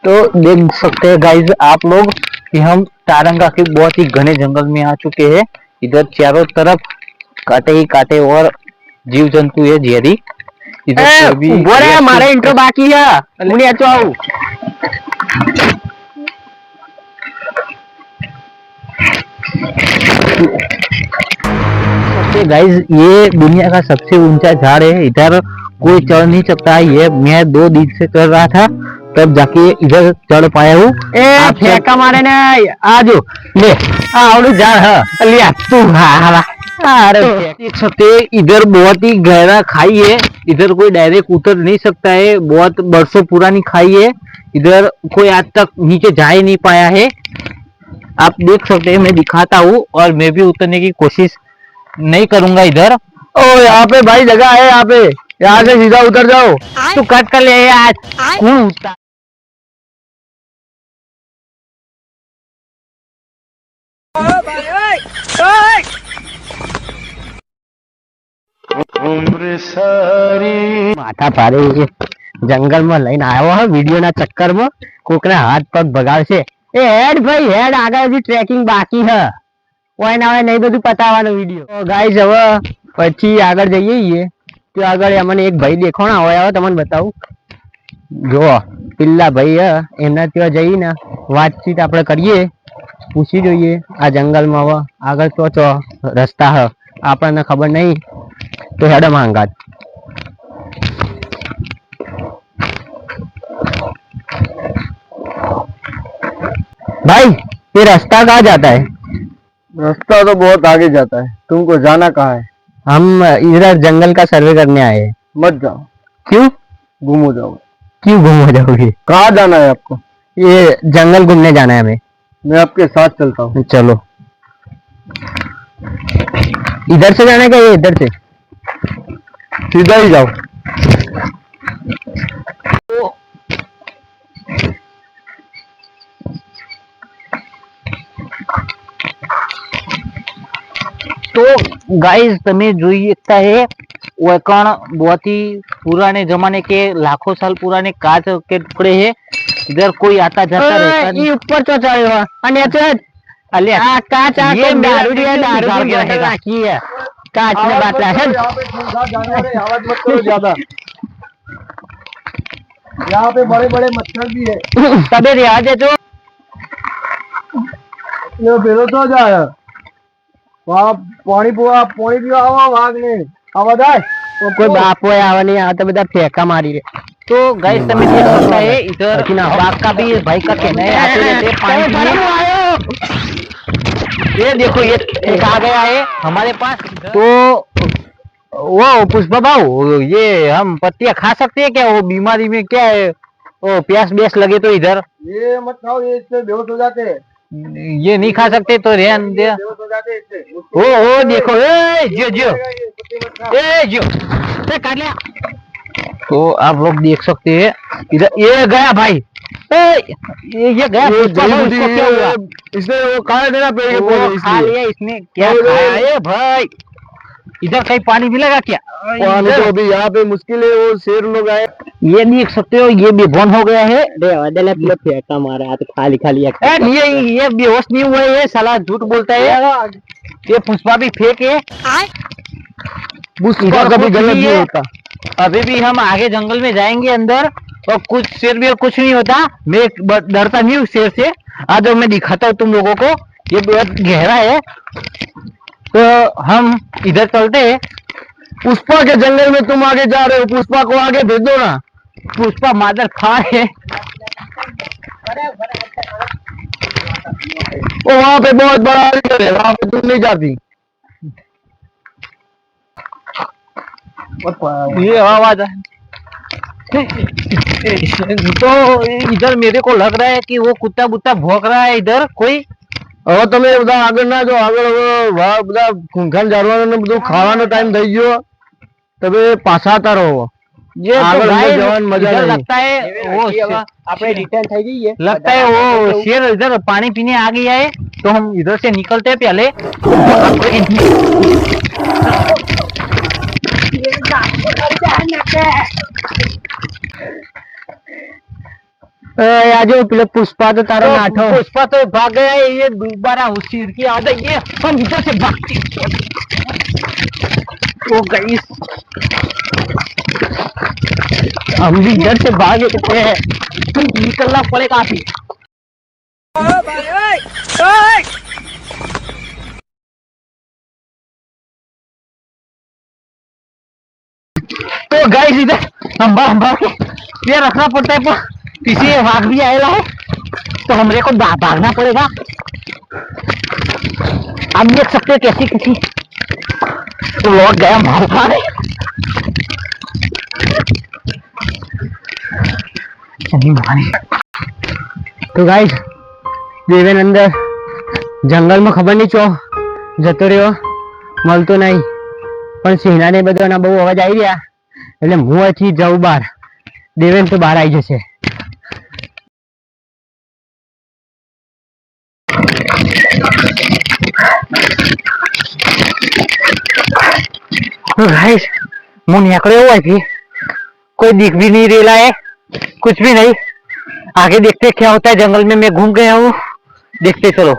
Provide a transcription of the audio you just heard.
तो देख सकते हैं गाइस आप लोग कि हम तारंगा के बहुत ही घने जंगल में आ चुके हैं। इधर चारों तरफ कांटे ही कांटे और जीव जंतु है जेरी। इधर भी मारे इंट्रो बाकी है मुझे अच्छा आओ। गाइस ये दुनिया का सबसे ऊंचा झाड़ है। इधर कोई चढ़ नहीं सकता। ये मैं 2 दिन से कर रहा था तब जाके इधर चढ़ पाया हूँ। आप फेंका मारे ना आजो ले आवड़ू झाड़ है लिया तू अरे देख सकते इधर बहुत ही गहरा खाई है। इधर कोई डायरेक्ट उतर नहीं सकता है। बहुत बरसों पुरानी खाई है। इधर कोई आज तक नीचे जा ही नहीं पाया है। आप देख सकते हैं मैं दिखाता हूँ और मैं भी उतरने की कोशिश नहीं करूंगा इधर। ओ यहाँ पे भाई जगह है यहाँ पे यहाँ से सीधा उतर जाओ। तू कट कर ले आज कौन उठता माथा पारे जंगल में लઈને આવ્યો હે વિડિયો ના ચક્કર માં કોકના હાથ પગ બગાડશે। એ હેડ ભાઈ હેડ આગળ હજી ટ્રેકિંગ બાકી છે કોઈ ના હોય નહીં બધું પતાવવાનો વિડિયો। તો ગાઈસ હવે પછી આગળ જઈએ છીએ તો આગળ અમને એક ભાઈ દેખાણા હોય હવે તમને બતાવું। જો પિલ્લા ભાઈ હે એમના ત્યાં જઈને વાતચીત આપણે કરીએ પૂછી જોઈએ આ જંગલમાં હવે આગળ તો રસ્તા હે આપણને ખબર નહીં तो हेड मांगा। भाई ये रास्ता कहाँ जाता है? रास्ता तो बहुत आगे जाता है। तुमको जाना कहाँ है? हम इधर जंगल का सर्वे करने आए हैं। मत जाओ। क्यों? गुम हो जाओगे। क्यों गुम हो जाओगे? कहाँ जाना है आपको? ये जंगल घूमने जाना है हमें। मैं आपके साथ चलता हूँ। चलो इधर से जाना है क्या ये इधर से? सीधा ही जाओ। तो गाइस તમે જોઈ શકતા है वैकण बहुत ही पुराने जमाने के लाखों साल पुराने कांच के टुकड़े है। इधर कोई आता जाता रहता नहीं। ऊपर तो चढ़ो અને अले कांच ये दारू की बोतल रखी है कांच में बाटला है। आवाज मत करो ज्यादा। यहाँ पे बड़े बड़े मच्छर भी है। तबे रियाज है तो ये बेरो तो जाए वहाँ पानी पीवा आवा वाग ने आवाज आए तो कोई बाप होय आवा नहीं आता બધા फेंका मारी रे। तो गाइस તમે देख सकता है इधर बाप का भी भाई का कहना है आते रहते पानी पीने। ये देखो ये एक आ गया है हमारे पास। तो वो पुष्पा भाऊ ये हम पत्तियां खा सकते हैं क्या? वो बीमारी में क्या है वो प्यास बेस लगे तो इधर ये मत खाओ ये इससे बेहोश हो जाते हैं। ये नहीं खा सकते तो रहन दे। बेहोश हो जाते हैं इससे। ओ देखो जो काट लिया। तो आप लोग देख सकते हैं इधर ये गया भाई। ये गया इसको क्या हुआ? इसने वो खा देना पेड़ वो खा लिया इसने क्या खाया है भाई? इधर कहीं पानी मिलेगा क्या? पानी तो अभी यहाँ पे मुश्किल है। वो शेर लोग आए। ये देख सकते हो ये बेभोन हो गया है। अरे फेंका मारा हाथ खाली खाली ये बेहोश नहीं हुआ है। साला झूठ बोलता है। ये पुष्पा भी फेंक है। पुष्पा कभी गलत नहीं होता। अभी भी हम आगे जंगल में जाएंगे अंदर और कुछ शेर भी कुछ नहीं होता। मैं डरता नहीं हूँ शेर से। आज मैं दिखाता हूँ तुम लोगों को। ये बहुत गहरा है तो हम इधर चलते हैं। पुष्पा के जंगल में तुम आगे जा रहे हो। पुष्पा को आगे भेज दो ना। पुष्पा मादर खा है। वो वहाँ पे बहुत बड़ा है वहाँ पे तुम नहीं जाती। ये आवाज है। तो इधर मेरे को लग रहा है कि वो कुत्ता बुत्ता भौंक रहा है इधर कोई। હવે તમે બધા આગળ ના જો આગળ બધા ખૂંખાન જાળવાનો બધું ખાવાનો ટાઈમ થઈ ગયો તમે પાછા આવતા રહો। ये આગળ तो જવાની મજા इधर नहीं। लगता है वो આપણે રિટર્ન થઈ જઈએ। लगता है वो शेर इधर पानी पीने आ गया है तो हम इधर से निकलते हैं पहले। આ જો પેલો પુષ્પા તો તારો નાઠો पुष्पा तो भाग गया है, ये दोबारा उसी की आदत, ये हम इधर से भागते ओ गई, हम भी इधर से भागे थे। निकलना पड़ेगा अभी। तो गाइस इधर हम भाग के ये रखना पड़ता है, पर पीछे भाग भी आएगा है, तो हमरे को भागना पड़ेगा। आप देख सकते हैं कैसी कैसी तो लौट गया मार खाने। तो गाइस देवेन अंदर जंगल में खबर नहीं चो जतो रह्यो, મળતો નહીં, પણ સિંહના ને બધાના બહુ અવાજ આવી રહ્યા, એટલે હું અહીંથી જાઉં બહાર, દેવેન તો બહાર આવી જશે। तो गाइस मुंह निकले हुआ है, कोई दिख भी नहीं रहा है, कुछ भी नहीं। आगे देखते क्या होता है, जंगल में मैं घूम गया हूँ, देखते चलो।